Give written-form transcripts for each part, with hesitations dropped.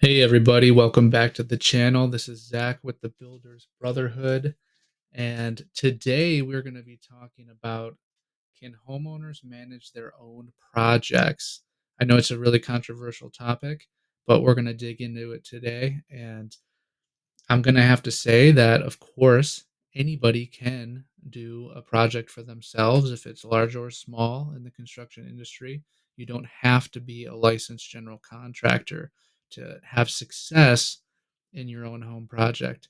Hey everybody, welcome back to the channel. This is Zach with the Builders Brotherhood, and today we're going to be talking about, can homeowners manage their own projects? I know it's a really controversial topic, but we're going to dig into it today. And I'm going to have to say that, of course, anybody can do a project for themselves if it's large or small in the construction industry. You don't have to be a licensed general contractor to have success in your own home project.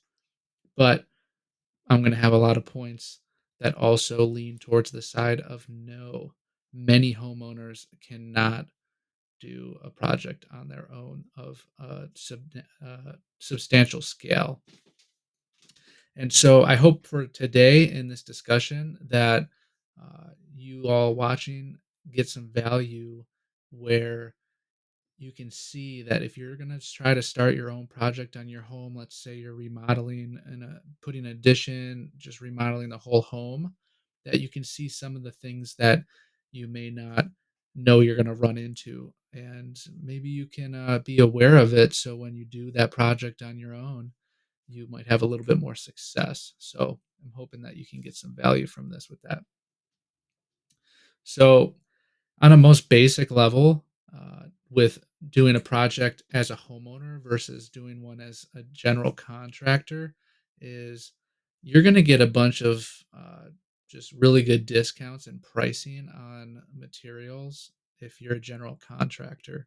But I'm going to have a lot of points that also lean towards the side of no. Many homeowners cannot do a project on their own of a substantial scale. And so I hope for today in this discussion that you all watching get some value where you can see that if you're going to try to start your own project on your home, let's say you're remodeling and putting an addition, just remodeling the whole home, that you can see some of the things that you may not know you're going to run into. And maybe you can be aware of it. So when you do that project on your own, you might have a little bit more success. So I'm hoping that you can get some value from this with that. So, on a most basic level, with doing a project as a homeowner versus doing one as a general contractor, is you're going to get a bunch of just really good discounts and pricing on materials if you're a general contractor.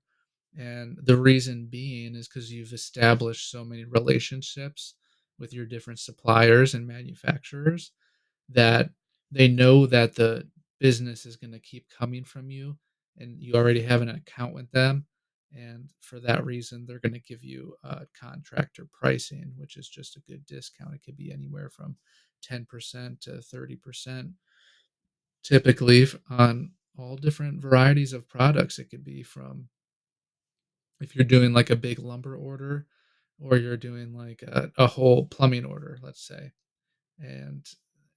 And the reason being is because you've established so many relationships with your different suppliers and manufacturers that they know that the business is going to keep coming from you, and you already have an account with them. And for that reason, they're going to give you contractor pricing, which is just a good discount. It could be anywhere from 10% to 30%, typically on all different varieties of products. It could be from, if you're doing like a big lumber order, or you're doing like a whole plumbing order, let's say. And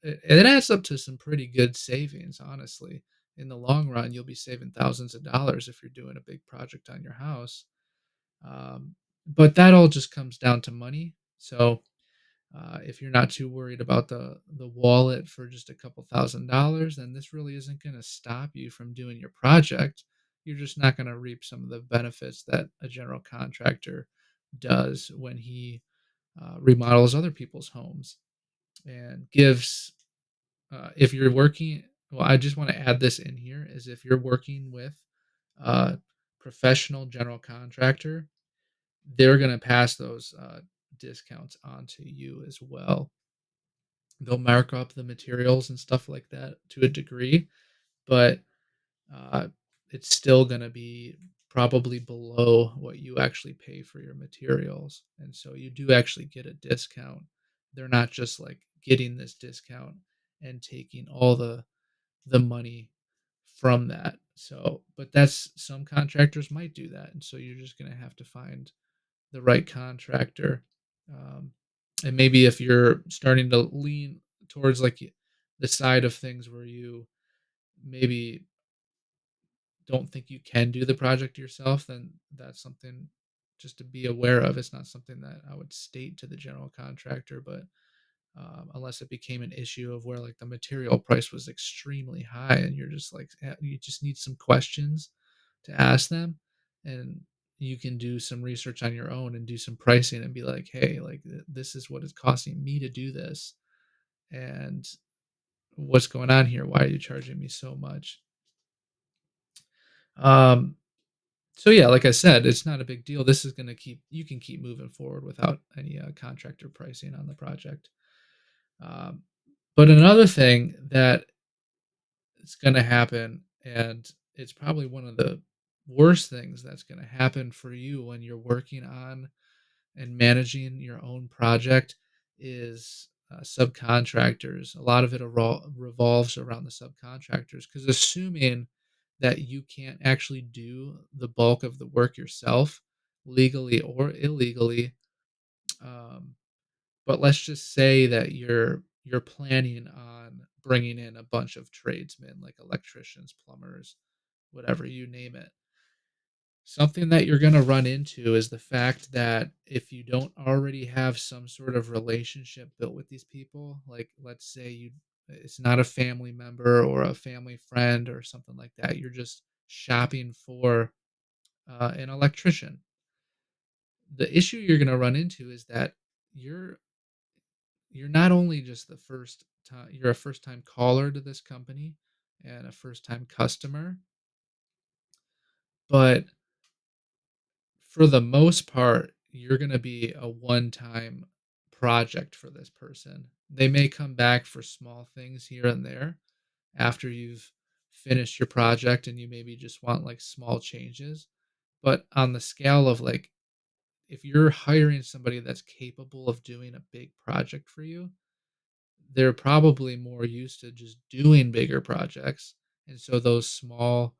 it adds up to some pretty good savings, honestly. In the long run, you'll be saving thousands of dollars if you're doing a big project on your house. But that all just comes down to money. So if you're not too worried about the wallet for just a couple $1,000s, then this really isn't going to stop you from doing your project. You're just not going to reap some of the benefits that a general contractor does when he remodels other people's homes and gives. If you're working, well, I just want to add this in here, is if you're working with a professional general contractor, they're going to pass those discounts on to you as well. They'll mark up the materials and stuff like that to a degree, but uh, it's still going to be probably below what you actually pay for your materials. And so you do actually get a discount. They're not just like getting this discount and taking all the money from that. So, but that's, some contractors might do that. And so you're just going to have to find the right contractor. Um, and maybe if you're starting to lean towards like the side of things where you maybe don't think you can do the project yourself, then that's something just to be aware of. It's not something that I would state to the general contractor, but unless it became an issue of where like the material price was extremely high and you're just like, you just need some questions to ask them, and you can do some research on your own and do some pricing and be like, hey, like this is what it's costing me to do this, and what's going on here, why are you charging me so much? um so yeah, like I said, it's not a big deal. This is going to keep, you can keep moving forward without any contractor pricing on the project. um, but another thing that is going to happen, and it's probably one of the worst things that's going to happen for you when you're working on and managing your own project, is subcontractors. A lot of it revolves around the subcontractors, because assuming that you can't actually do the bulk of the work yourself, legally or illegally, um, but let's just say that you're planning on bringing in a bunch of tradesmen like electricians, plumbers, whatever, you name it. Something that you're gonna run into is the fact that if you don't already have some sort of relationship built with these people, like, let's say it's not a family member or a family friend or something like that, you're just shopping for, an electrician. The issue you're gonna run into is that you're you're not only just the first time you're a first-time caller to this company and a first-time customer, but for the most part, you're gonna be a one-time project for this person. They may come back for small things here and there after you've finished your project and you maybe just want, like, small changes, but on the scale of, like, if you're hiring somebody that's capable of doing a big project for you, they're probably more used to just doing bigger projects, and so those small,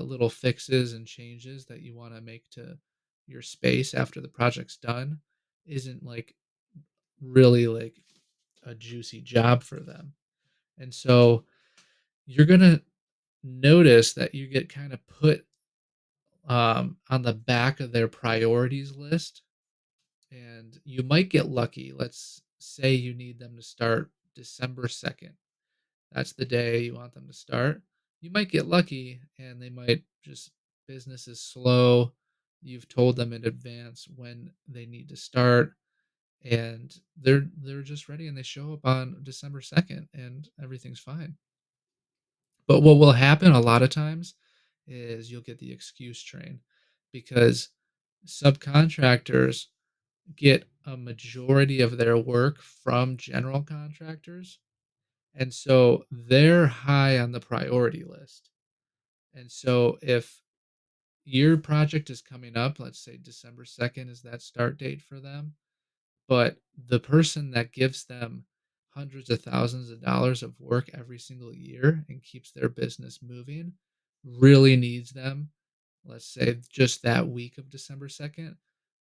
little fixes and changes that you wanna make to your space after the project's done isn't, like, really, like, a juicy job for them, and so you're gonna notice that you get kinda put, on the back of their priorities list, and you might get lucky. Let's say you need them to start December 2nd. That's the day you want them to start. You might get lucky and they might just business is slow. You've told them in advance when they need to start and they're just ready and they show up on December 2nd and everything's fine. But what will happen a lot of times is you'll get the excuse train because subcontractors get a majority of their work from general contractors. And so they're high on the priority list. And so if your project is coming up, let's say December 2nd is that start date for them, but the person that gives them hundreds of thousands of dollars of work every single year and keeps their business moving really needs them, let's say just that week of December 2nd,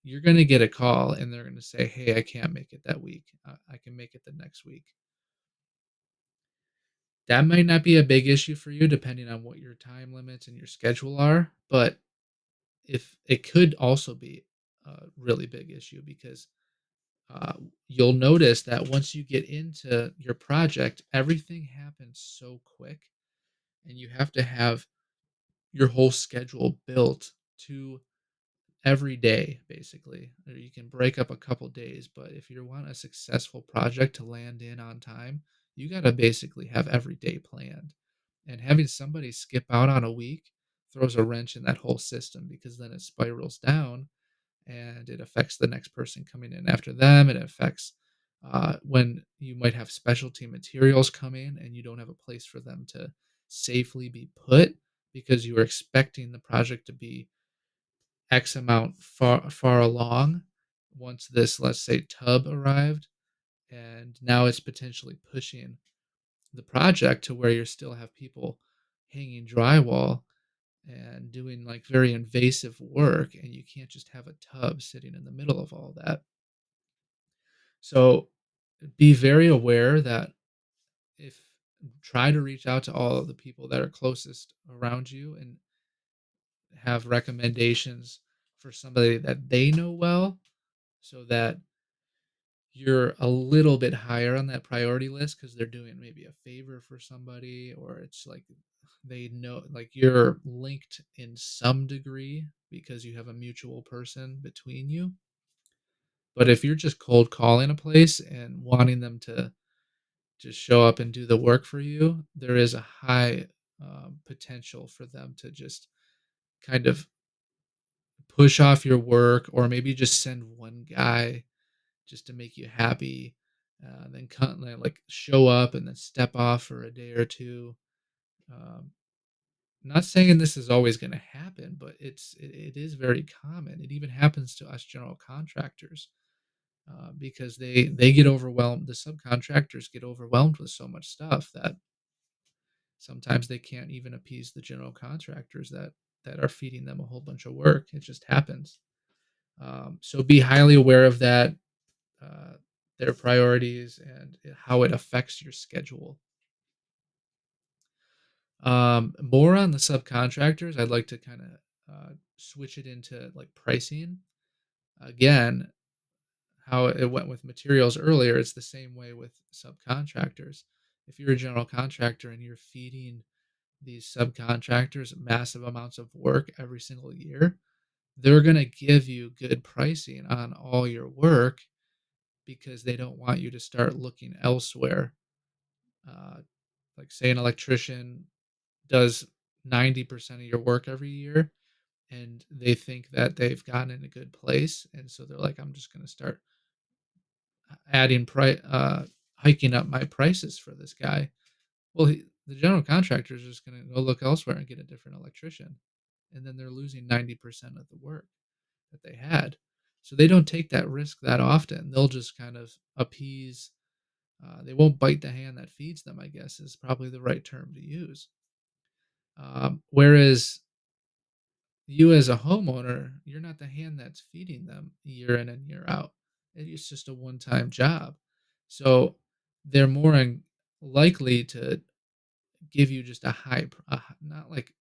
you're going to get a call and they're going to say, "Hey, I can't make it that week. I can make it the next week." That might not be a big issue for you depending on what your time limits and your schedule are, but if it could also be a really big issue because uh, you'll notice that once you get into your project, everything happens so quick, and you have to have your whole schedule built to every day, basically. Or you can break up a couple days, but if you want a successful project to land in on time, you got to basically have every day planned. And having somebody skip out on a week throws a wrench in that whole system because then it spirals down and it affects the next person coming in after them. It affects when you might have specialty materials come in and you don't have a place for them to safely be put because you were expecting the project to be X amount far along once this, let's say, tub arrived, and now it's potentially pushing the project to where you still have people hanging drywall and doing, like, very invasive work, and you can't just have a tub sitting in the middle of all that. So, be very aware that if try to reach out to all of the people that are closest around you and have recommendations for somebody that they know well so that you're a little bit higher on that priority list because 'cause they're doing maybe a favor for somebody or it's like they know like, you're linked in some degree because you have a mutual person between you. But if you're just cold calling a place and wanting them to just show up and do the work for you, there is a high, potential for them to just kind of push off your work or maybe just send one guy just to make you happy, then like show up and then step off for a day or two. Um, not saying this is always going to happen, but it is very common. It even happens to us general contractors because they get overwhelmed. The subcontractors get overwhelmed with so much stuff that sometimes they can't even appease the general contractors that are feeding them a whole bunch of work. It just happens. So be highly aware of that, uh, their priorities, and how it affects your schedule. More on the subcontractors, I'd like to kind of switch it into like pricing. Again, how it went with materials earlier, it's the same way with subcontractors. If you're a general contractor and you're feeding these subcontractors massive amounts of work every single year, they're going to give you good pricing on all your work because they don't want you to start looking elsewhere. Uh, like, say, an electrician does 90% of your work every year and they think that they've gotten in a good place. And so they're like, I'm just going to start adding price, hiking up my prices for this guy. Well, the general contractor is just going to go look elsewhere and get a different electrician. And then they're losing 90% of the work that they had. So they don't take that risk that often. They'll just kind of appease. They won't bite the hand that feeds them, I guess, is probably the right term to use. Whereas you as a homeowner, you're not the hand that's feeding them year in and year out. It's just a one-time job. So they're more likely to give you just a high, not like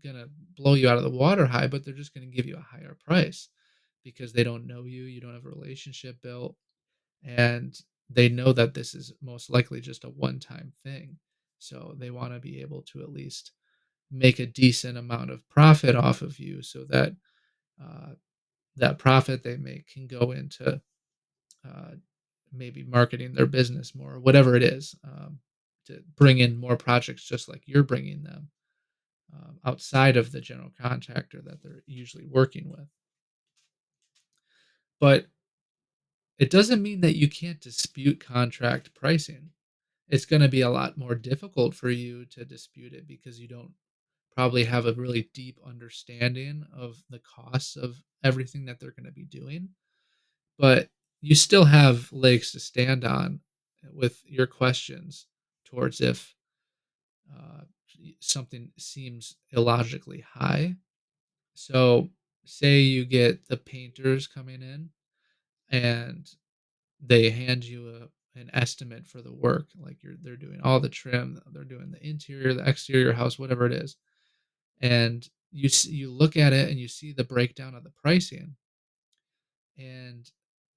gonna blow you out of the water high, but they're just gonna give you a higher price because they don't know you, you don't have a relationship built, and they know that this is most likely just a one-time thing. So they want to be able to at least make a decent amount of profit off of you so that uh, that profit they make can go into uh, maybe marketing their business more, or whatever it is, to bring in more projects just like you're bringing them, outside of the general contractor that they're usually working with. But it doesn't mean that you can't dispute contract pricing. It's going to be a lot more difficult for you to dispute it because you don't probably have a really deep understanding of the costs of everything that they're going to be doing. But you still have legs to stand on with your questions towards if uh, something seems illogically high. So, say you get the painters coming in and they hand you an estimate for the work, like they're doing all the trim, they're doing the interior, the exterior house, whatever it is, and you look at it and you see the breakdown of the pricing, and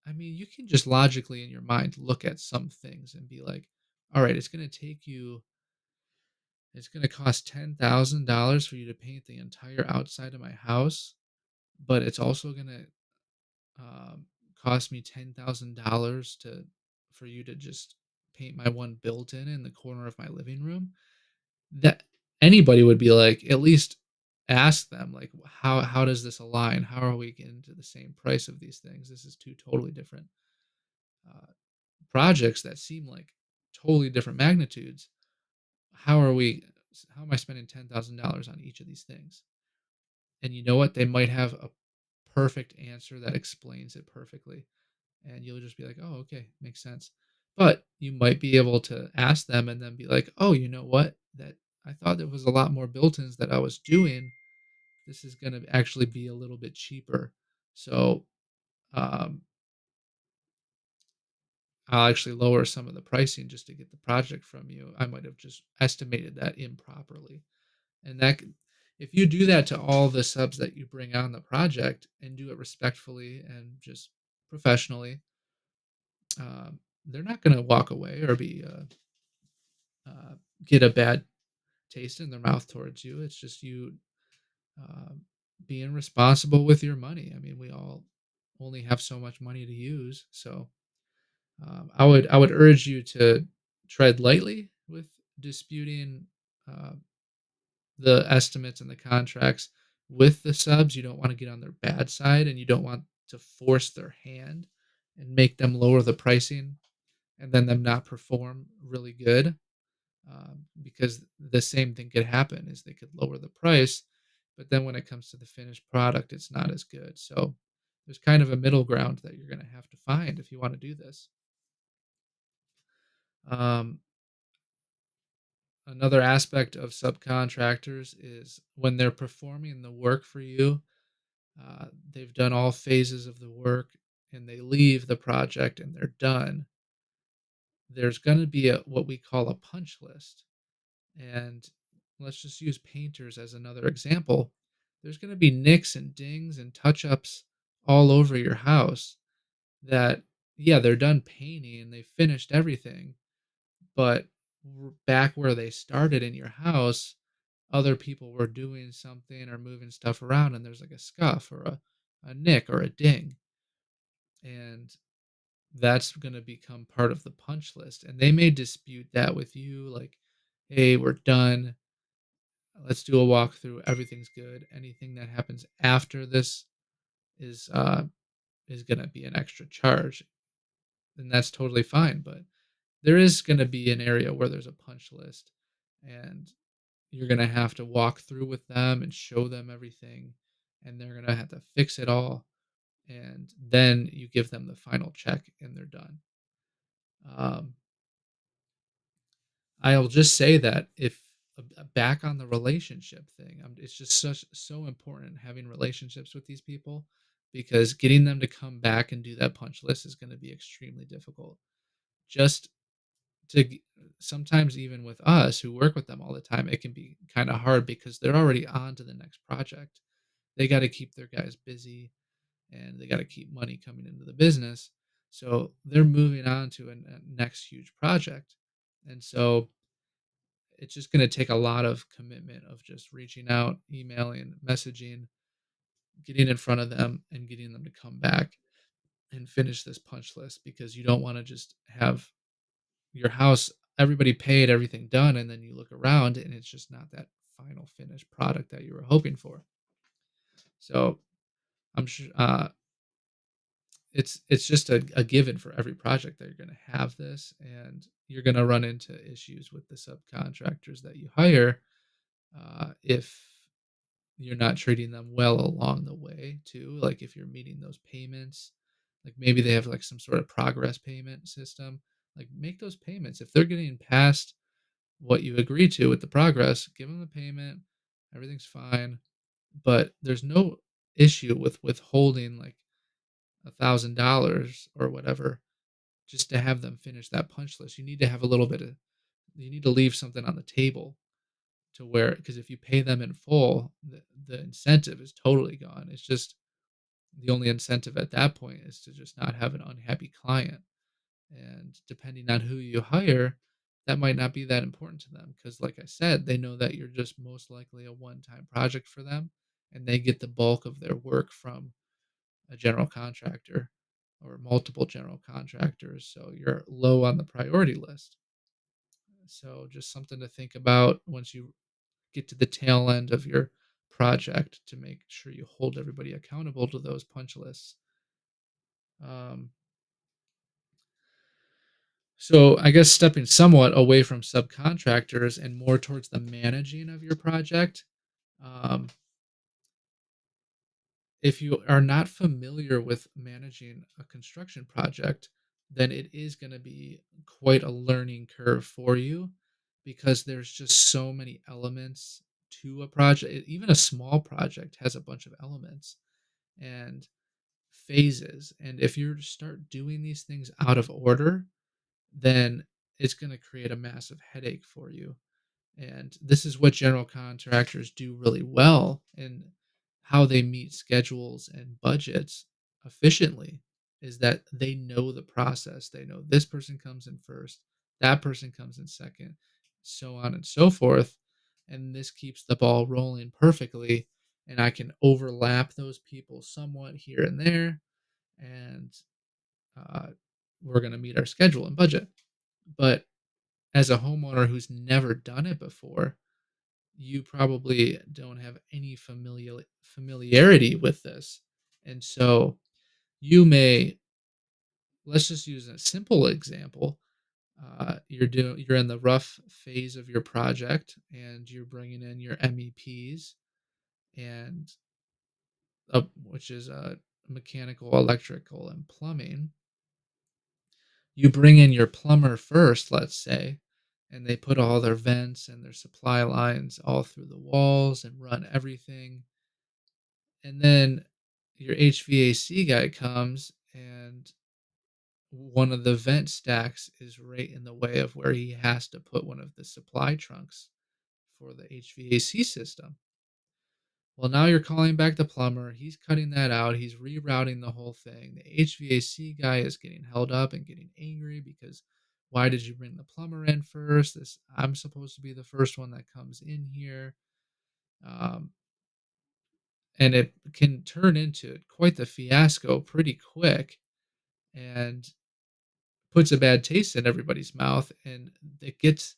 I mean, you can just logically in your mind look at some things and be like, all right, it's going to cost $10,000 for you to paint the entire outside of my house, but it's also going to um, cost me $10,000 to for you to just paint my one built-in in the corner of my living room. That anybody would be like, at least ask them like, how does this align? How are we getting to the same price of these things? This is two totally different uh, projects that seem like totally different magnitudes. How am I spending $10,000 on each of these things? And you know what? They might have a perfect answer that explains it perfectly. And you'll just be like, "Oh, okay, makes sense." But you might be able to ask them and then be like, "Oh, you know what? That I thought there was a lot more built-ins that I was doing. This is gonna actually be a little bit cheaper. So, um, I'll actually lower some of the pricing just to get the project from you. I might have just estimated that improperly." And if you do that to all the subs that you bring on the project and do it respectfully and just professionally, they're not gonna walk away or get a bad taste in their mouth towards you. It's just you um, being responsible with your money. I mean, we all only have so much money to use, so I would urge you to tread lightly with disputing uh, the estimates and the contracts with the subs. You don't want to get on their bad side, and you don't want to force their hand and make them lower the pricing and then them not perform really good, because the same thing could happen is they could lower the price, but then when it comes to the finished product, it's not as good. So there's kind of a middle ground that you're going to have to find if you want to do this. Um, Another aspect of subcontractors is when they're performing the work for you, they've done all phases of the work and they leave the project and they're done. There's going to be what we call a punch list. And let's just use painters as another example. there's going to be nicks and dings and touch ups all over your house that, yeah, they're done painting and they finished everything, but back where they started in your house, other people were doing something or moving stuff around and there's like a scuff or a nick or a ding. And that's going to become part of the punch list. And they may dispute that with you, like, hey, we're done. Let's do a walkthrough. Everything's good. Anything that happens after this is uh is gonna be an extra charge. And that's totally fine. But there is gonna be an area where there's a punch list and you're gonna have to walk through with them and show them everything and they're gonna have to fix it all. And then you give them the final check and they're done. Um, I'll just say that if back on the relationship thing, it's just so important having relationships with these people because getting them to come back and do that punch list is going to be extremely difficult. Just to sometimes even with us who work with them all the time, it can be kind of hard because they're already on to the next project. They got to keep their guys busy and they got to keep money coming into the business. So they're moving on to a next huge project. And so it's just going to take a lot of commitment of just reaching out, emailing, messaging, getting in front of them and getting them to come back and finish this punch list because you don't want to just have your house, everybody paid, everything done, and then you look around and it's just not that final finished product that you were hoping for. So I'm sure it's just a given for every project that you're going to have this, and you're going to run into issues with the subcontractors that you hire if you're not treating them well along the way too. Like if you're meeting those payments, like maybe they have like some sort of progress payment system. Like make those payments if they're getting past what you agree to with the progress. Give them the payment. Everything's fine, but there's no issue with withholding like $1,000 or whatever just to have them finish that punch list. You need to have a little bit of you need to leave something on the table to where because if you pay them in full, the incentive is totally gone. It's just the only incentive at that point is to just not have an unhappy client. And depending on who you hire, that might not be that important to them because, like I said, they know that you're just most likely a one time project for them and they get the bulk of their work from a general contractor or multiple general contractors. So you're low on the priority list. So just something to think about once you get to the tail end of your project to make sure you hold everybody accountable to those punch lists. Um, so I guess stepping somewhat away from subcontractors and more towards the managing of your project. Um, if you are not familiar with managing a construction project, then it is going to be quite a learning curve for you because there's just so many elements to a project. Even a small project has a bunch of elements and phases. And if you start doing these things out of order, then it's going to create a massive headache for you. And this is what general contractors do really well and how they meet schedules and budgets efficiently is that they know the process. They know this person comes in first, that person comes in second, so on and so forth. And this keeps the ball rolling perfectly. And I can overlap those people somewhat here and there. And uh, we're going to meet our schedule and budget. But as a homeowner who's never done it before, you probably don't have any familiarity with this. And so you may, let's just use a simple example. You're in the rough phase of your project and you're bringing in your MEPs and which is mechanical, electrical, and plumbing. You bring in your plumber first, let's say, and they put all their vents and their supply lines all through the walls and run everything. And then your HVAC guy comes and one of the vent stacks is right in the way of where he has to put one of the supply trunks for the HVAC system. Well, now you're calling back the plumber. He's cutting that out. He's rerouting the whole thing. The HVAC guy is getting held up and getting angry because why did you bring the plumber in first? This I'm supposed to be the first one that comes in here. Um, and it can turn into quite the fiasco pretty quick and puts a bad taste in everybody's mouth. And it gets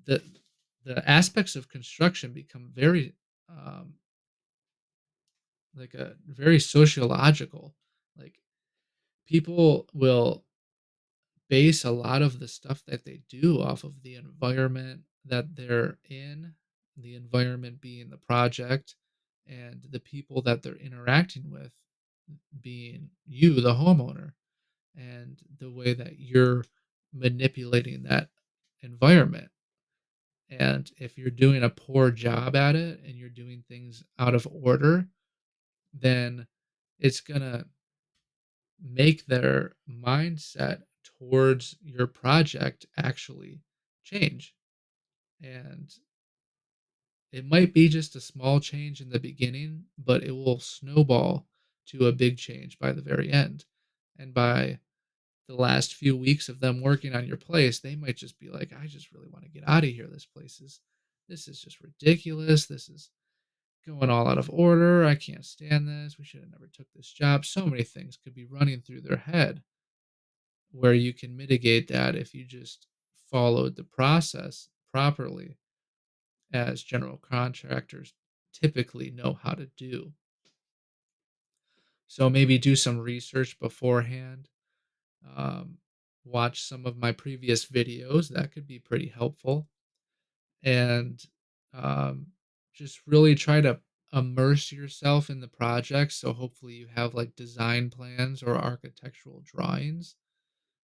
the the aspects of construction become very um, like a very sociological. Like people will base a lot of the stuff that they do off of the environment that they're in, the environment being the project, and the people that they're interacting with being you, the homeowner, and the way that you're manipulating that environment. And if you're doing a poor job at it and you're doing things out of order, then it's going to make their mindset towards your project actually change. And it might be just a small change in the beginning, but it will snowball to a big change by the very end. And by the last few weeks of them working on your place, they might just be like, I just really want to get out of here. This is just ridiculous. This is going all out of order. I can't stand this. We should have never took this job. So many things could be running through their head where you can mitigate that if you just followed the process properly as general contractors typically know how to do. So maybe do some research beforehand. Um, Watch some of my previous videos. That could be pretty helpful. And um, just really try to immerse yourself in the project. So hopefully you have like design plans or architectural drawings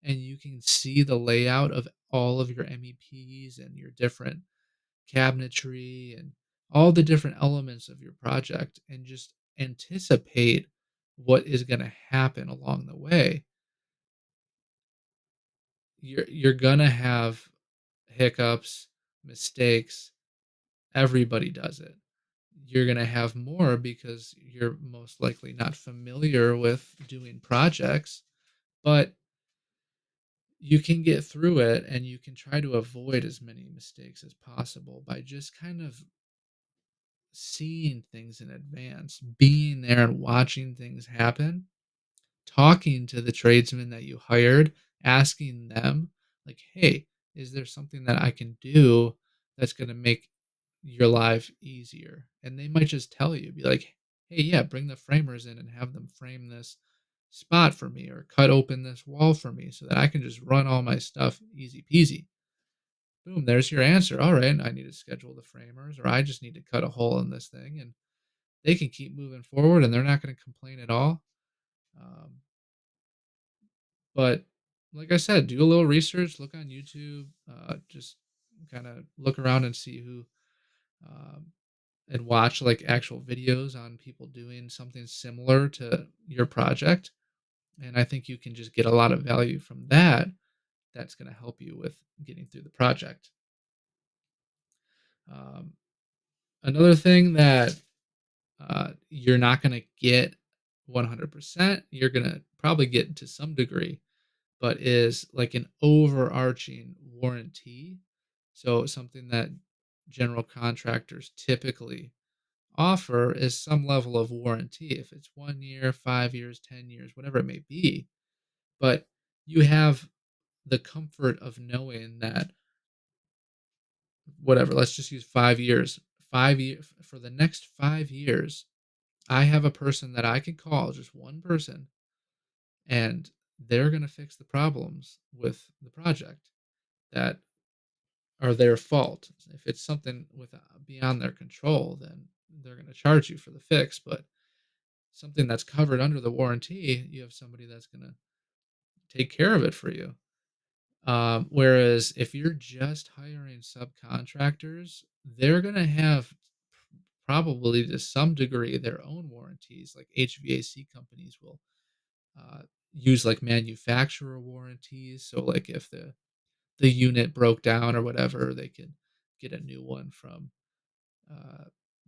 and you can see the layout of all of your MEPs and your different cabinetry and all the different elements of your project and just anticipate what is going to happen along the way. You're going to have hiccups, mistakes. Everybody does it. You're going to have more because you're most likely not familiar with doing projects, but you can get through it and you can try to avoid as many mistakes as possible by just kind of seeing things in advance, being there and watching things happen, talking to the tradesmen that you hired, asking them, like, hey, is there something that I can do that's going to make your life easier? And they might just tell you, be like, hey, yeah, bring the framers in and have them frame this spot for me or cut open this wall for me so that I can just run all my stuff easy peasy. Boom, there's your answer. All right, I need to schedule the framers or I just need to cut a hole in this thing and they can keep moving forward and they're not going to complain at all. Um, but like I said, do a little research, look on YouTube, just kind of look around and see who, um, and watch like actual videos on people doing something similar to your project. And I think you can just get a lot of value from that. That's going to help you with getting through the project. Um, Another thing that you're not going to get 100%, you're going to probably get to some degree, but is like an overarching warranty. So something that general contractors typically offer is some level of warranty. If it's 1 year, 5 years, 10 years, whatever it may be, but you have the comfort of knowing that whatever, let's just use 5 years. 5 years for the next 5 years, I have a person that I can call, just one person, and they're going to fix the problems with the project that are their fault. If it's something with beyond their control, then they're going to charge you for the fix. But something that's covered under the warranty, you have somebody that's going to take care of it for you. Whereas if you're just hiring subcontractors, they're going to have probably to some degree their own warranties. Like HVAC companies will uh, use like manufacturer warranties. So like if the unit broke down or whatever, they could get a new one from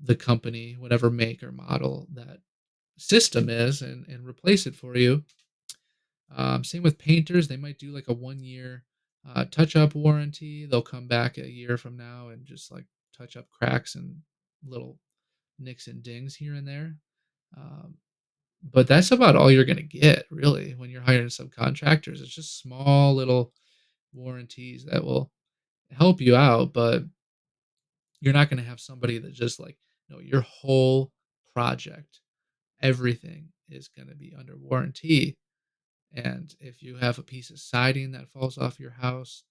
the company, whatever make or model that system is, and replace it for you. Same with painters, they might do like a 1 year touch up warranty. They'll come back a year from now and just like touch up cracks and little nicks and dings here and there. Um, but that's about all you're going to get really when you're hiring subcontractors. It's just small little warranties that will help you out, but you're not going to have somebody that just like, no, your whole project, everything is going to be under warranty. And if you have a piece of siding that falls off your house,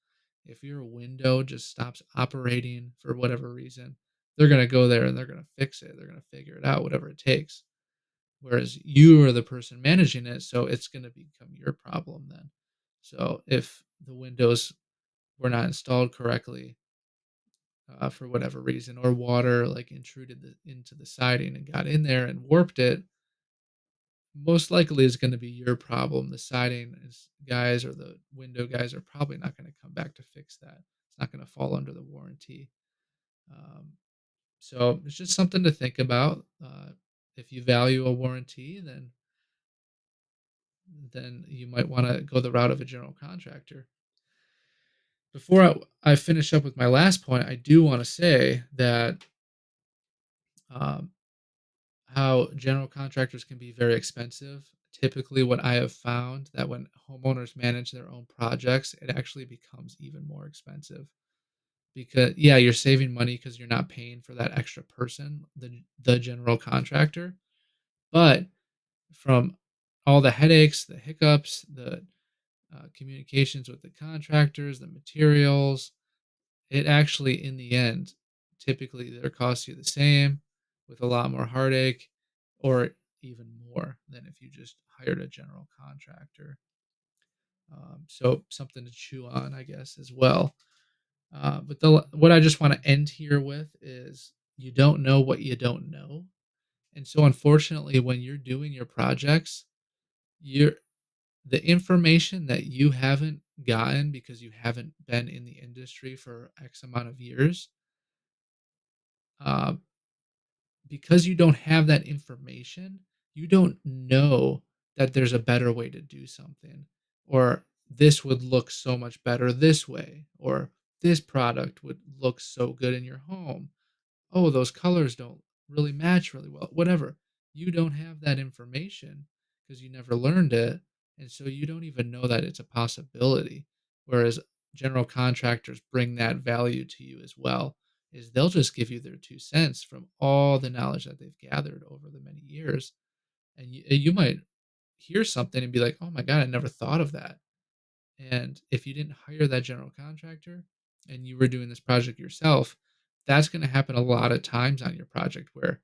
if your window just stops operating for whatever reason, they're going to go there and they're going to fix it. They're going to figure it out, whatever it takes. Whereas you are the person managing it, so it's going to become your problem then. So if the windows were not installed correctly for whatever reason, or water like intruded into the siding and got in there and warped it, most likely is gonna be your problem. The siding is guys or the window guys are probably not gonna come back to fix that. It's not gonna fall under the warranty. Um, so it's just something to think about. If you value a warranty, then you might wanna go the route of a general contractor. Before I finish up with my last point, I do wanna say that, um, how general contractors can be very expensive. Typically, what I have found that when homeowners manage their own projects, it actually becomes even more expensive because yeah, you're saving money because you're not paying for that extra person, the general contractor, but from all the headaches, the hiccups, the communications with the contractors, the materials, it actually, in the end, typically either costs you the same with a lot more heartache or even more than if you just hired a general contractor. So something to chew on, I guess, as well. But what I just want to end here with is you don't know what you don't know. And so unfortunately, when you're doing your projects, you're the information that you haven't gotten because you haven't been in the industry for X amount of years, uh, because you don't have that information, you don't know that there's a better way to do something, or this would look so much better this way, or this product would look so good in your home. Oh, those colors don't really match really well. Whatever. You don't have that information because you never learned it. And so you don't even know that it's a possibility. Whereas general contractors bring that value to you as well, is they'll just give you their 2 cents from all the knowledge that they've gathered over the many years. And you might hear something and be like, oh my God, I never thought of that. And if you didn't hire that general contractor and you were doing this project yourself, that's going to happen a lot of times on your project where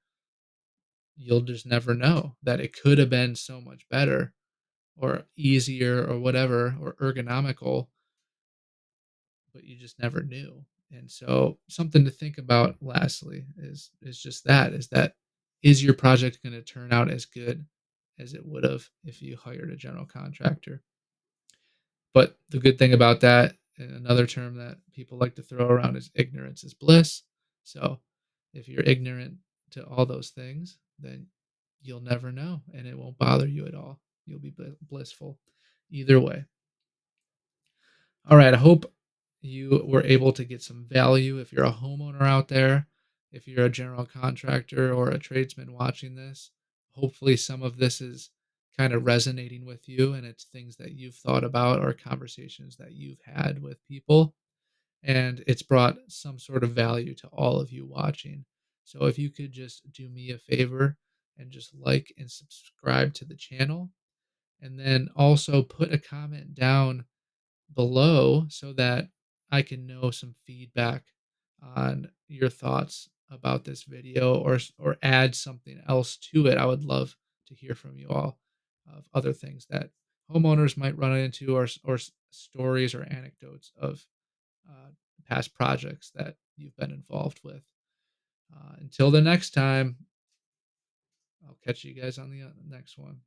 you'll just never know that it could have been so much better or easier or whatever or ergonomical, but you just never knew. And so something to think about lastly is just that is your project going to turn out as good as it would have if you hired a general contractor? But the good thing about that, and another term that people like to throw around is ignorance is bliss. So if you're ignorant to all those things, then you'll never know and it won't bother you at all. You'll be blissful either way. All right. I hope you were able to get some value if you're a homeowner out there, if you're a general contractor or a tradesman watching this. Hopefully, some of this is kind of resonating with you and it's things that you've thought about or conversations that you've had with people. And it's brought some sort of value to all of you watching. So, if you could just do me a favor and just like and subscribe to the channel, and then also put a comment down below so that I can know some feedback on your thoughts about this video or add something else to it. I would love to hear from you all of other things that homeowners might run into or stories or anecdotes of uh, past projects that you've been involved with. Until the next time, I'll catch you guys on the next one.